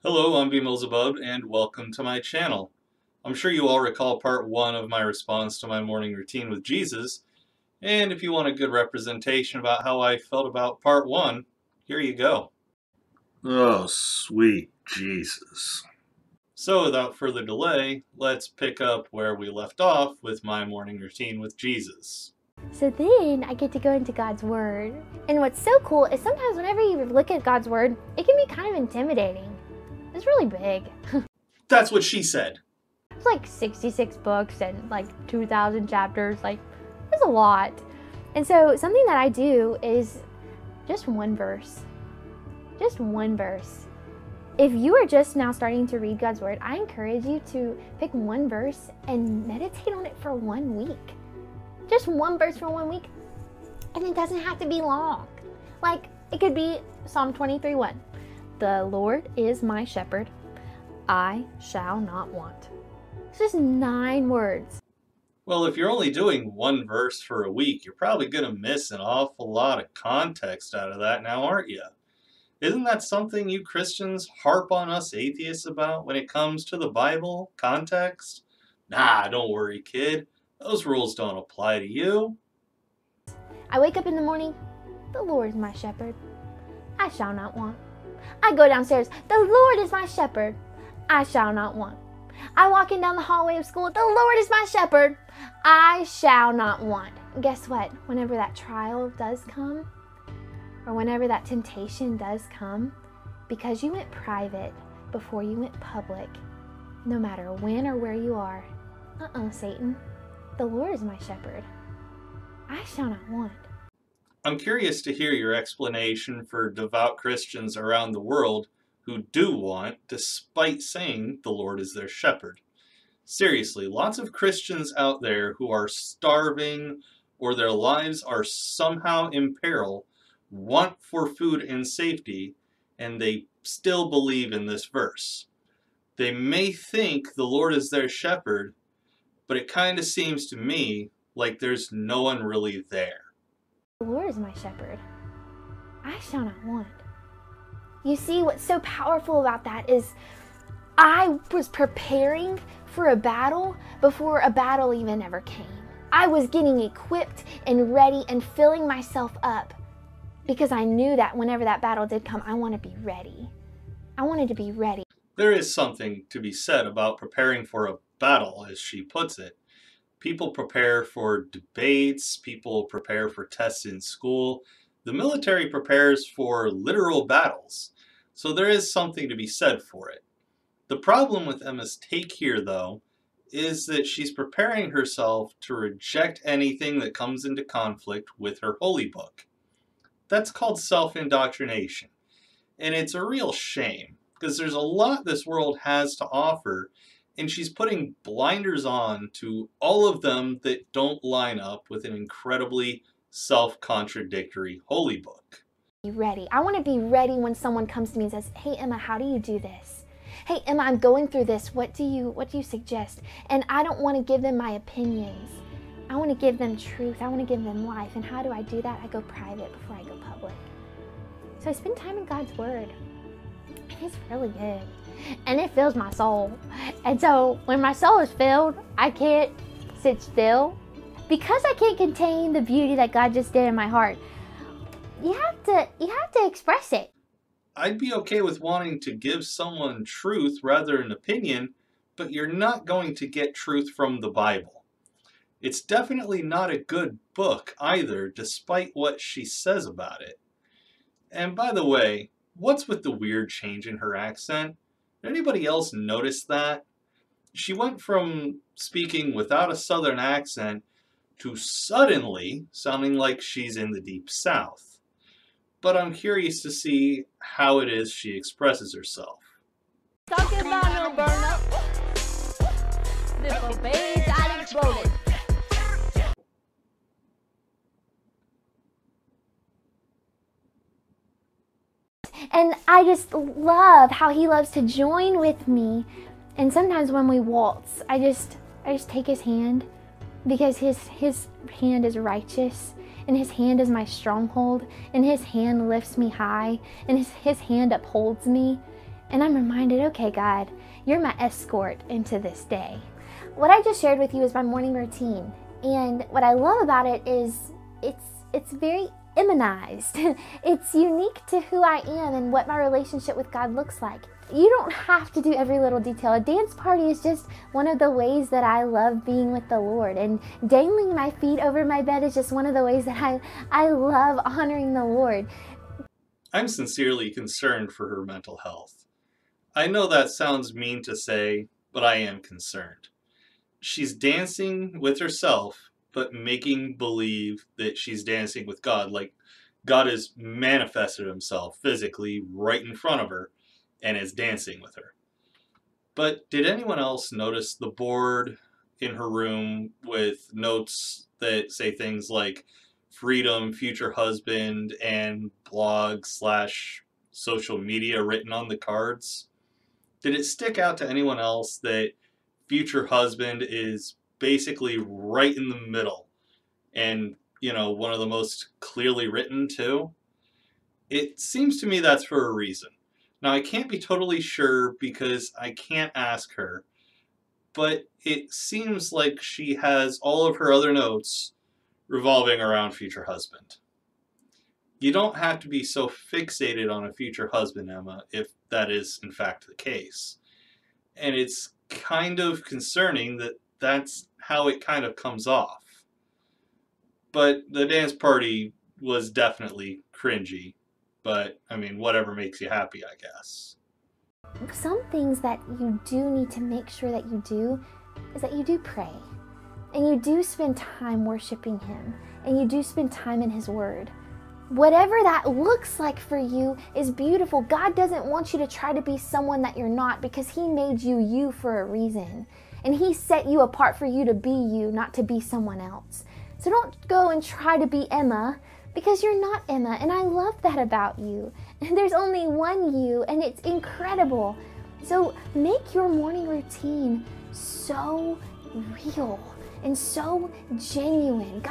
Hello, I'm BMillzebub and welcome to my channel. I'm sure you all recall part 1 of my response to my morning routine with Jesus, and if you want a good representation about how I felt about part 1, here you go. Oh, sweet Jesus. So without further delay, let's pick up where we left off with my morning routine with Jesus. So then I get to go into God's Word. And what's so cool is sometimes whenever you look at God's Word, it can be kind of intimidating. It's really big. That's what she said. It's like 66 books and like 2,000 chapters. Like, it's a lot. And so something that I do is just one verse. Just one verse. If you are just now starting to read God's Word, I encourage you to pick one verse and meditate on it for 1 week. Just one verse for 1 week. And it doesn't have to be long. Like, it could be Psalm 23:1. The Lord is my shepherd, I shall not want. It's just 9 words. Well, if you're only doing one verse for a week, you're probably going to miss an awful lot of context out of that now, aren't you? Isn't that something you Christians harp on us atheists about when it comes to the Bible, context? Nah, don't worry, kid. Those rules don't apply to you. I wake up in the morning, the Lord is my shepherd, I shall not want. I go downstairs, the Lord is my shepherd, I shall not want. I walk in down the hallway of school, the Lord is my shepherd, I shall not want. And guess what? Whenever that trial does come, or whenever that temptation does come, because you went private before you went public, no matter when or where you are, Satan, the Lord is my shepherd, I shall not want. I'm curious to hear your explanation for devout Christians around the world who do want, despite saying the Lord is their shepherd. Seriously, lots of Christians out there who are starving or their lives are somehow in peril want for food and safety, and they still believe in this verse. They may think the Lord is their shepherd, but it kind of seems to me like there's no one really there. The Lord is my shepherd, I shall not want. You see, what's so powerful about that is I was preparing for a battle before a battle even ever came. I was getting equipped and ready and filling myself up because I knew that whenever that battle did come, I want to be ready. I wanted to be ready. There is something to be said about preparing for a battle, as she puts it. People prepare for debates, people prepare for tests in school. The military prepares for literal battles, so there is something to be said for it. The problem with Emma's take here, though, is that she's preparing herself to reject anything that comes into conflict with her holy book. That's called self-indoctrination, and it's a real shame, because there's a lot this world has to offer, and she's putting blinders on to all of them that don't line up with an incredibly self-contradictory holy book. Be ready. I want to be ready when someone comes to me and says, hey Emma, how do you do this? Hey Emma, I'm going through this. What do you suggest? And I don't want to give them my opinions. I want to give them truth. I want to give them life. And how do I do that? I go private before I go public. So I spend time in God's Word. It's really good. And it fills my soul. And so when my soul is filled, I can't sit still. Because I can't contain the beauty that God just did in my heart, you have to express it. I'd be okay with wanting to give someone truth rather than opinion, but you're not going to get truth from the Bible. It's definitely not a good book either, despite what she says about it. And by the way, what's with the weird change in her accent? Did anybody else notice that? She went from speaking without a southern accent to suddenly sounding like she's in the deep south. But I'm curious to see how it is she expresses herself. Talking about no burn up. Little baby got exploded. And I just love how he loves to join with me. And sometimes when we waltz, I just take his hand because his hand is righteous and his hand is my stronghold and his hand lifts me high and his hand upholds me. And I'm reminded, okay, God, you're my escort into this day. What I just shared with you is my morning routine. And what I love about it is it's very immunized. It's unique to who I am and what my relationship with God looks like. You don't have to do every little detail. A dance party is just one of the ways that I love being with the Lord. And dangling my feet over my bed is just one of the ways that I love honoring the Lord. I'm sincerely concerned for her mental health. I know that sounds mean to say, but I am concerned. She's dancing with herself, but making believe that she's dancing with God, like God has manifested himself physically right in front of her and is dancing with her. But did anyone else notice the board in her room with notes that say things like freedom, future husband, and blog/social media written on the cards? Did it stick out to anyone else that future husband is basically right in the middle and, one of the most clearly written too? It seems to me that's for a reason. Now, I can't be totally sure because I can't ask her, but it seems like she has all of her other notes revolving around future husband. You don't have to be so fixated on a future husband, Emma, if that is in fact the case. And it's kind of concerning that that's how it kind of comes off. But the dance party was definitely cringy. But, whatever makes you happy, I guess. Some things that you do need to make sure that you do is that you do pray. And you do spend time worshiping Him. And you do spend time in His Word. Whatever that looks like for you is beautiful. God doesn't want you to try to be someone that you're not, because He made you you for a reason. And He set you apart for you to be you, not to be someone else. So don't go and try to be Emma, because you're not Emma, and I love that about you. There's only one you, and it's incredible. So make your morning routine so real and so genuine.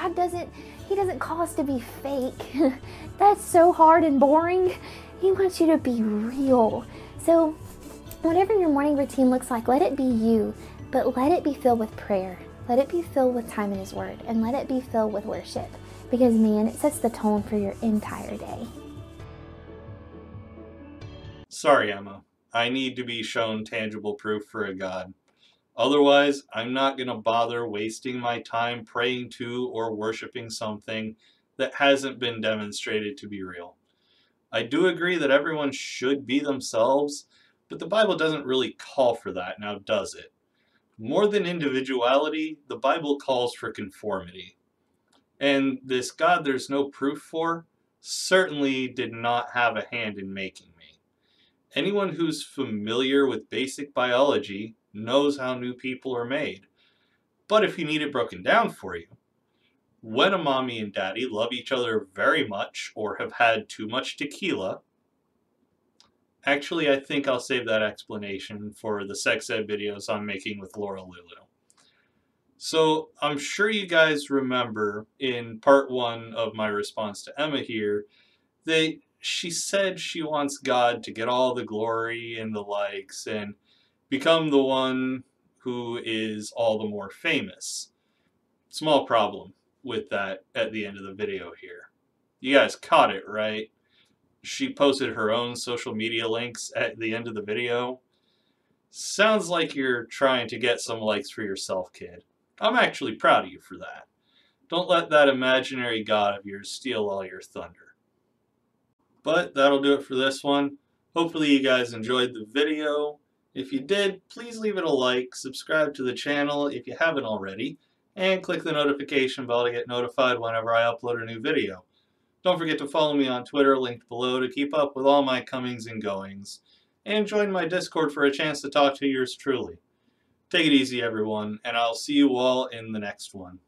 He doesn't call us to be fake. That's so hard and boring. He wants you to be real. So whatever your morning routine looks like, let it be you, but let it be filled with prayer. Let it be filled with time in His Word, and let it be filled with worship. Because, man, it sets the tone for your entire day. Sorry, Emma. I need to be shown tangible proof for a God. Otherwise, I'm not going to bother wasting my time praying to or worshiping something that hasn't been demonstrated to be real. I do agree that everyone should be themselves, but the Bible doesn't really call for that, now does it? More than individuality, the Bible calls for conformity. And this God there's no proof for certainly did not have a hand in making me. Anyone who's familiar with basic biology knows how new people are made. But if you need it broken down for you, when a mommy and daddy love each other very much or have had too much tequila, actually I think I'll save that explanation for the sex ed videos I'm making with Laura Lulu. So I'm sure you guys remember in part 1 of my response to Emma here that she said she wants God to get all the glory and the likes and become the one who is all the more famous. Small problem with that at the end of the video here. You guys caught it, right? She posted her own social media links at the end of the video. Sounds like you're trying to get some likes for yourself, kid. I'm actually proud of you for that. Don't let that imaginary God of yours steal all your thunder. But that'll do it for this one. Hopefully you guys enjoyed the video. If you did, please leave it a like, subscribe to the channel if you haven't already, and click the notification bell to get notified whenever I upload a new video. Don't forget to follow me on Twitter, linked below, to keep up with all my comings and goings. And join my Discord for a chance to talk to yours truly. Take it easy, everyone, and I'll see you all in the next one.